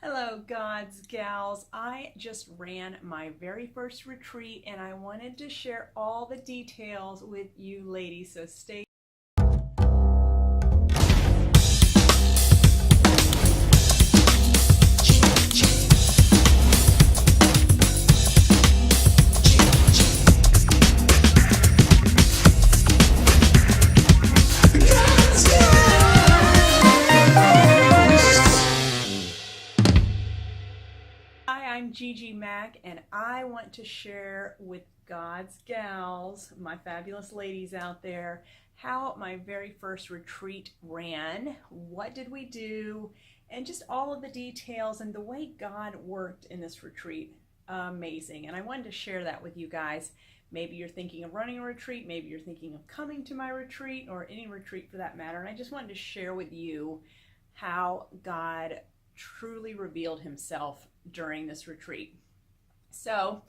Hello, God's gals. I just ran my very first retreat and I wanted to share all the details with you ladies, so stay. Hi, I'm Gigi Mack, and I want to share with God's gals, my fabulous ladies out there, how my very first retreat ran, what did we do, and just all of the details and the way God worked in this retreat. Amazing. And I wanted to share that with you guys. Maybe you're thinking of running a retreat, maybe you're thinking of coming to my retreat, or any retreat for that matter. And I just wanted to share with you how God truly revealed himself during this retreat. So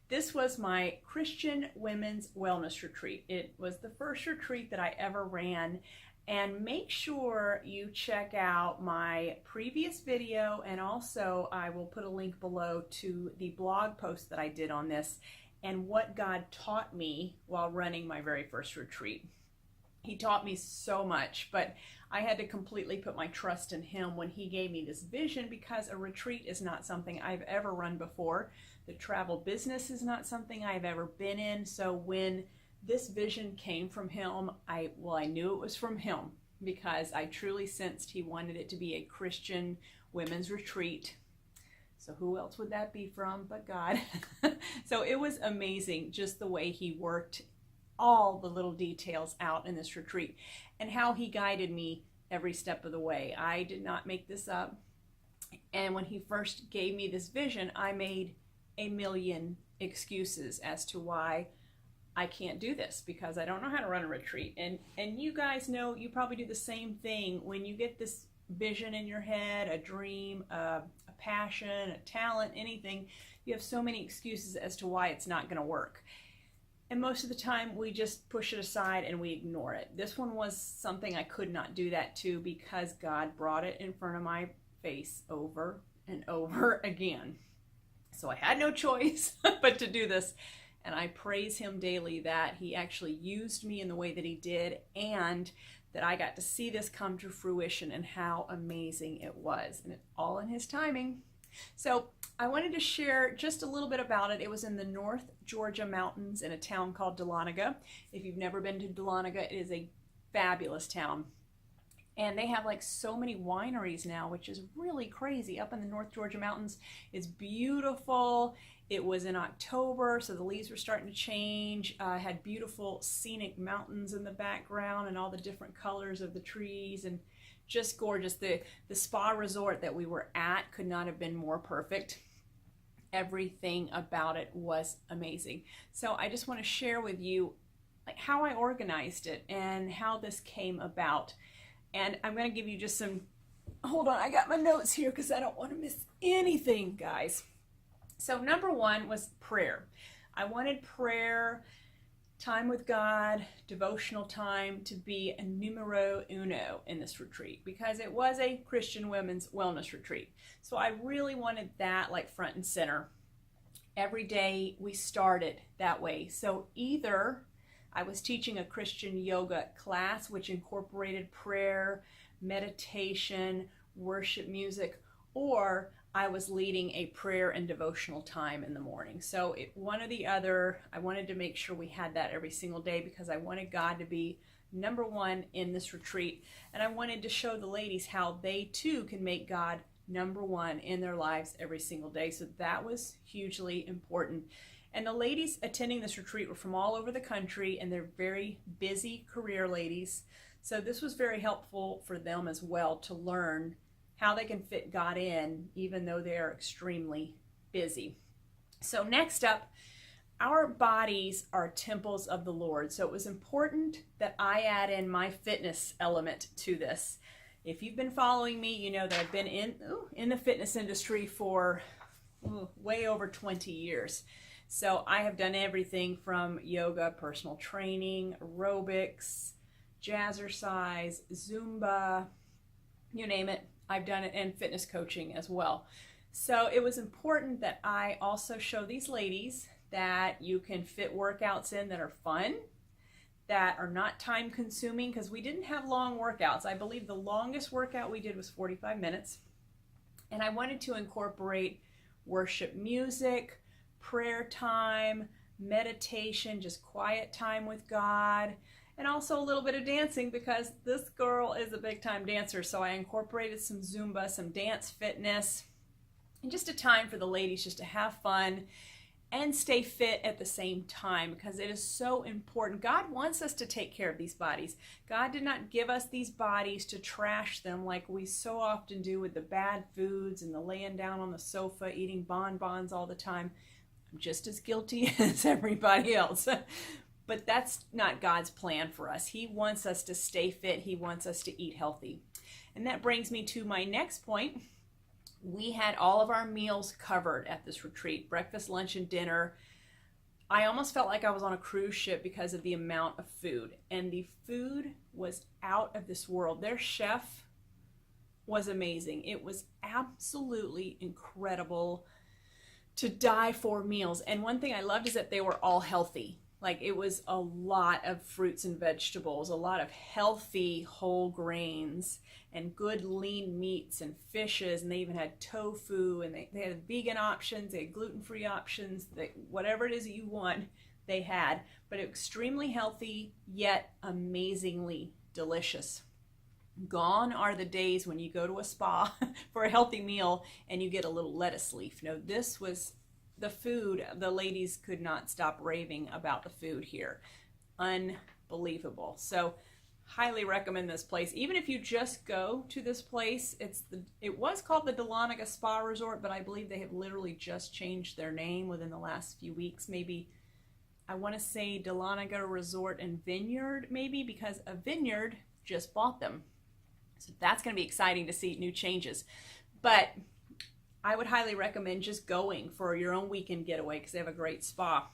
this was my Christian Women's Wellness Retreat. It was the first retreat that I ever ran, and make sure you check out my previous video, and also I will put a link below to the blog post that I did on this and what God taught me while running my very first retreat. He taught me so much, but I had to completely put my trust in him when he gave me this vision, because a retreat is not something I've ever run before. The travel business is not something I've ever been in. So when this vision came from him, I knew it was from him, because I truly sensed he wanted it to be a Christian women's retreat. So who else would that be from but God? So it was amazing just the way he worked all the little details out in this retreat and how he guided me every step of the way. I did not make this up. And when he first gave me this vision, I made a million excuses as to why I can't do this, because I don't know how to run a retreat. And you guys know, you probably do the same thing when you get this vision in your head, a dream, a passion, a talent, anything. You have so many excuses as to why it's not going to work. And most of the time we just push it aside and we ignore it. This one was something I could not do that to, because God brought it in front of my face over and over again. So I had no choice but to do this. And I praise him daily that he actually used me in the way that he did, and that I got to see this come to fruition, and how amazing it was. And it's all in his timing. So I wanted to share just a little bit about it. It was in the North Georgia mountains in a town called Dahlonega. If you've never been to Dahlonega, it is a fabulous town. And they have like so many wineries now, which is really crazy. Up in the North Georgia mountains, it's beautiful. It was in October, so the leaves were starting to change. Had beautiful scenic mountains in the background and all the different colors of the trees, and just gorgeous. The spa resort that we were at could not have been more perfect. Everything about it was amazing. So I just want to share with you like how I organized it and how this came about. And I'm going to give you just some, hold on, I got my notes here because I don't want to miss anything, guys. So number one was prayer. I wanted prayer, time with God, devotional time to be a numero uno in this retreat, because it was a Christian women's wellness retreat. So I really wanted that like front and center. Every day we started that way. So either I was teaching a Christian yoga class, which incorporated prayer, meditation, worship music, or I was leading a prayer and devotional time in the morning. So one or the other. I wanted to make sure we had that every single day, because I wanted God to be number one in this retreat. And I wanted to show the ladies how they too can make God number one in their lives every single day. So that was hugely important. And the ladies attending this retreat were from all over the country, and they're very busy career ladies. So this was very helpful for them as well, to learn how they can fit God in, even though they are extremely busy. So next up, our bodies are temples of the Lord. So it was important that I add in my fitness element to this. If you've been following me, you know that I've been in the fitness industry for way over 20 years. So I have done everything from yoga, personal training, aerobics, jazzercise, Zumba, you name it. I've done it in fitness coaching as well. So it was important that I also show these ladies that you can fit workouts in that are fun, that are not time consuming, because we didn't have long workouts. I believe the longest workout we did was 45 minutes. And I wanted to incorporate worship music, prayer time, meditation, just quiet time with God, and also a little bit of dancing because this girl is a big time dancer. So I incorporated some Zumba, some dance fitness, and just a time for the ladies just to have fun and stay fit at the same time, because it is so important. God wants us to take care of these bodies. God did not give us these bodies to trash them like we so often do with the bad foods and the laying down on the sofa eating bonbons all the time. I'm just as guilty as everybody else. But that's not God's plan for us. He wants us to stay fit. He wants us to eat healthy. And that brings me to my next point. We had all of our meals covered at this retreat, breakfast, lunch, and dinner. I almost felt like I was on a cruise ship because of the amount of food. And the food was out of this world. Their chef was amazing. It was absolutely incredible, to die for meals. And one thing I loved is that they were all healthy. Like, it was a lot of fruits and vegetables, a lot of healthy whole grains, and good lean meats and fishes, and they even had tofu, and they had vegan options, they had gluten-free options, whatever it is that you want, they had. But extremely healthy, yet amazingly delicious. Gone are the days when you go to a spa for a healthy meal and you get a little lettuce leaf. No, this was the food. The ladies could not stop raving about the food here. Unbelievable. So highly recommend this place. Even if you just go to this place, it was called the Dahlonega Spa Resort, but I believe they have literally just changed their name within the last few weeks. Maybe, I want to say Dahlonega Resort and Vineyard, maybe, because a vineyard just bought them. So that's going to be exciting to see new changes. But I would highly recommend just going for your own weekend getaway because they have a great spa.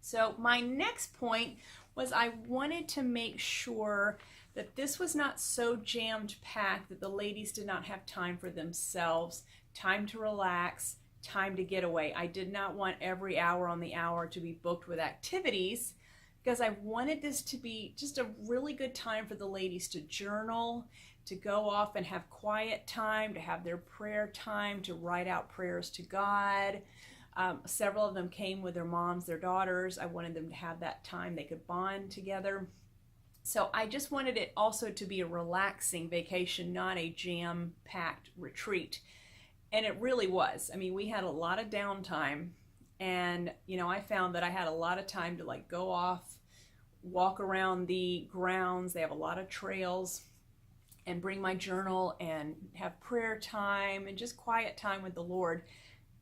So my next point was I wanted to make sure that this was not so jammed packed that the ladies did not have time for themselves, time to relax, time to get away. I did not want every hour on the hour to be booked with activities, because I wanted this to be just a really good time for the ladies to journal, to go off and have quiet time, to have their prayer time, to write out prayers to God. Several of them came with their moms, their daughters. I wanted them to have that time they could bond together. So I just wanted it also to be a relaxing vacation, not a jam-packed retreat. And it really was. I mean, we had a lot of downtime, and I found that I had a lot of time to go off, walk around the grounds. They have a lot of trails, and bring my journal and have prayer time and just quiet time with the Lord.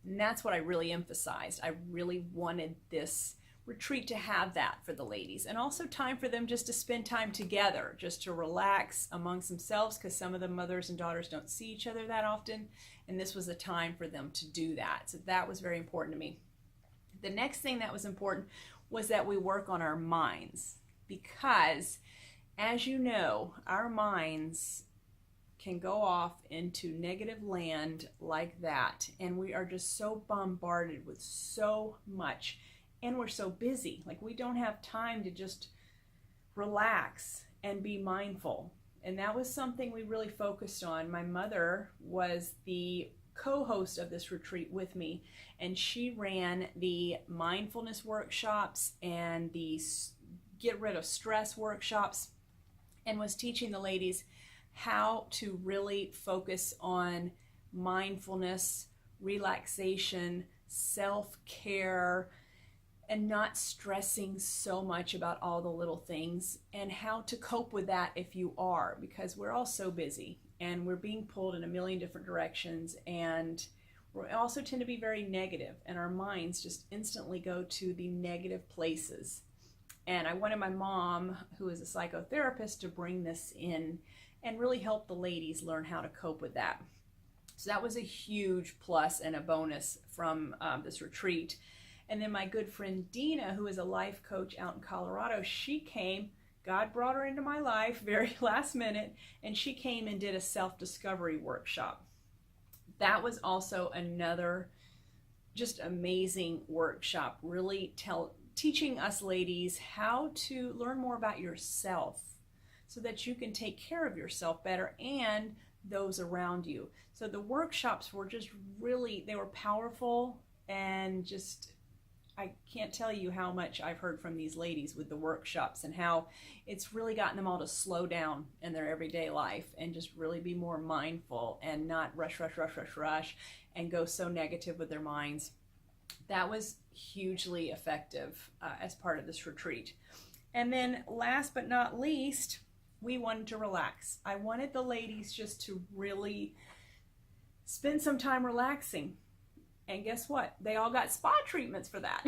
And that's what I really emphasized. I really wanted this retreat to have that for the ladies, and also time for them just to spend time together, just to relax amongst themselves, because some of the mothers and daughters don't see each other that often, and this was a time for them to do that. So that was very important to me. The next thing that was important was that we work on our minds, because as you know, our minds can go off into negative land like that, and we are just so bombarded with so much, and we're so busy. We don't have time to just relax and be mindful. And that was something we really focused on. My mother was the co-host of this retreat with me, and she ran the mindfulness workshops and the get rid of stress workshops, and was teaching the ladies how to really focus on mindfulness, relaxation, self-care, and not stressing so much about all the little things, and how to cope with that if you are, because we're all so busy and we're being pulled in a million different directions, and we also tend to be very negative, and our minds just instantly go to the negative places. And I wanted my mom, who is a psychotherapist, to bring this in and really help the ladies learn how to cope with that. So that was a huge plus and a bonus from this retreat. And then my good friend Dina, who is a life coach out in Colorado, she came God brought her into my life very last minute, and she came and did a self-discovery workshop. That was also another just amazing workshop, really teaching us ladies how to learn more about yourself so that you can take care of yourself better and those around you. So the workshops were just really, they were powerful, and just, I can't tell you how much I've heard from these ladies with the workshops and how it's really gotten them all to slow down in their everyday life and just really be more mindful and not rush and go so negative with their minds. That was hugely effective as part of this retreat. And then last but not least, we wanted to relax. I wanted the ladies just to really spend some time relaxing. And guess what? They all got spa treatments for that.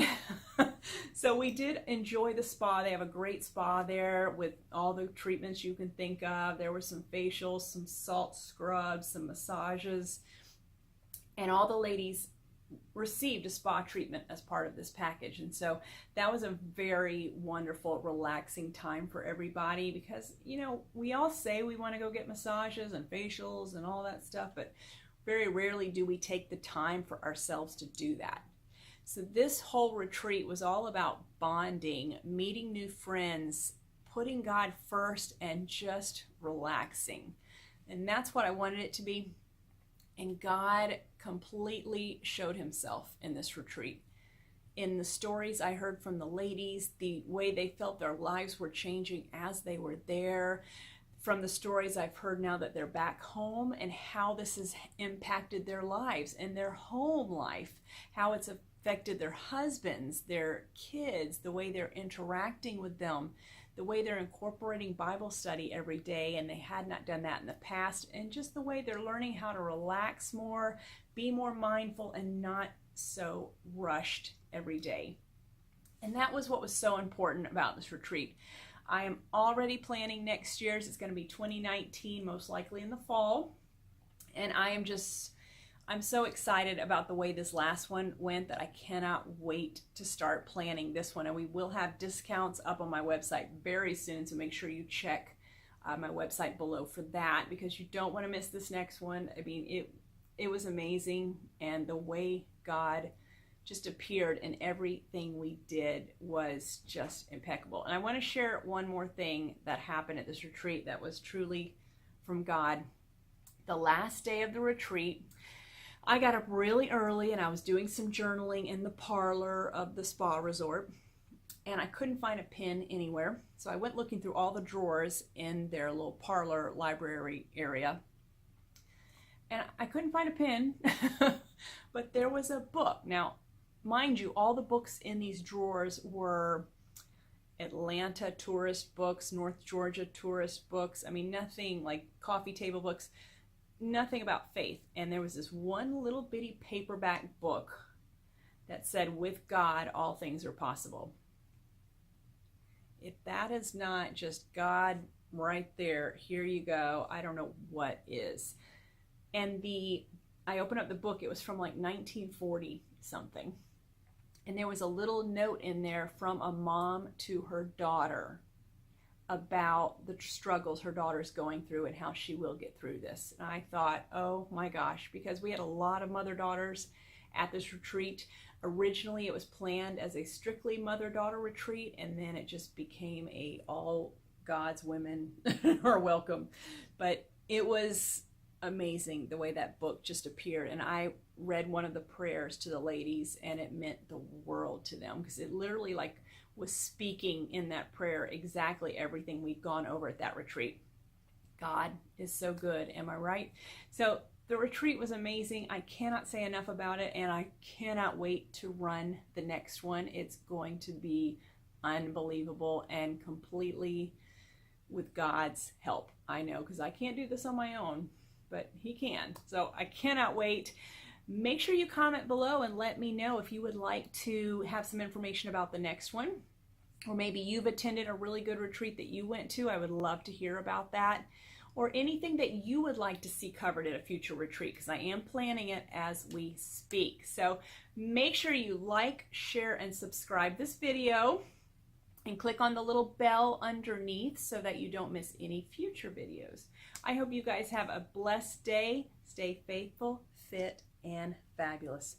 So we did enjoy the spa. They have a great spa there with all the treatments you can think of. There were some facials, some salt scrubs, some massages, and all the ladies received a spa treatment as part of this package. And so that was a very wonderful, relaxing time for everybody, because, you know, we all say we want to go get massages and facials and all that stuff, but very rarely do we take the time for ourselves to do that. So this whole retreat was all about bonding, meeting new friends, putting God first, and just relaxing. And that's what I wanted it to be. And God completely showed himself in this retreat. In the stories I heard from the ladies, the way they felt their lives were changing as they were there, from the stories I've heard now that they're back home, and how this has impacted their lives and their home life, how it's affected their husbands, their kids, the way they're interacting with them, the way they're incorporating Bible study every day, and they had not done that in the past, and just the way they're learning how to relax more, be more mindful, and not so rushed every day. And that was what was so important about this retreat. I am already planning next year's. It's going to be 2019, most likely in the fall. And I'm so excited about the way this last one went that I cannot wait to start planning this one. And we will have discounts up on my website very soon, so make sure you check my website below for that, because you don't want to miss this next one. I mean, it was amazing, and the way God just appeared in everything we did was just impeccable. And I want to share one more thing that happened at this retreat that was truly from God. The last day of the retreat, I got up really early and I was doing some journaling in the parlor of the spa resort, and I couldn't find a pen anywhere. So I went looking through all the drawers in their little parlor library area, and I couldn't find a pen, but there was a book. Now, mind you, all the books in these drawers were Atlanta tourist books, North Georgia tourist books. I mean, nothing like coffee table books, nothing about faith. And there was this one little bitty paperback book that said, "With God, all things are possible." If that is not just God right there, here you go, I don't know what is. And I opened up the book, it was from like 1940 something. And there was a little note in there from a mom to her daughter about the struggles her daughter's going through and how she will get through this. And I thought, oh my gosh, because we had a lot of mother-daughters at this retreat. Originally, it was planned as a strictly mother-daughter retreat, and then it just became a all God's women are welcome. But it was amazing the way that book just appeared, and I read one of the prayers to the ladies, and it meant the world to them, because it literally like was speaking in that prayer exactly everything we've gone over at that retreat. God is so good, am I right? So the retreat was amazing. I cannot say enough about it, and I cannot wait to run the next one. It's going to be unbelievable and completely with God's help. I know, because I can't do this on my own, but he can. So I cannot wait. Make sure you comment below and let me know if you would like to have some information about the next one, or maybe you've attended a really good retreat that you went to. I would love to hear about that, or anything that you would like to see covered at a future retreat, because I am planning it as we speak. So make sure you like, share, and subscribe this video. and click on the little bell underneath so that you don't miss any future videos. I hope you guys have a blessed day. Stay faithful, fit, and fabulous.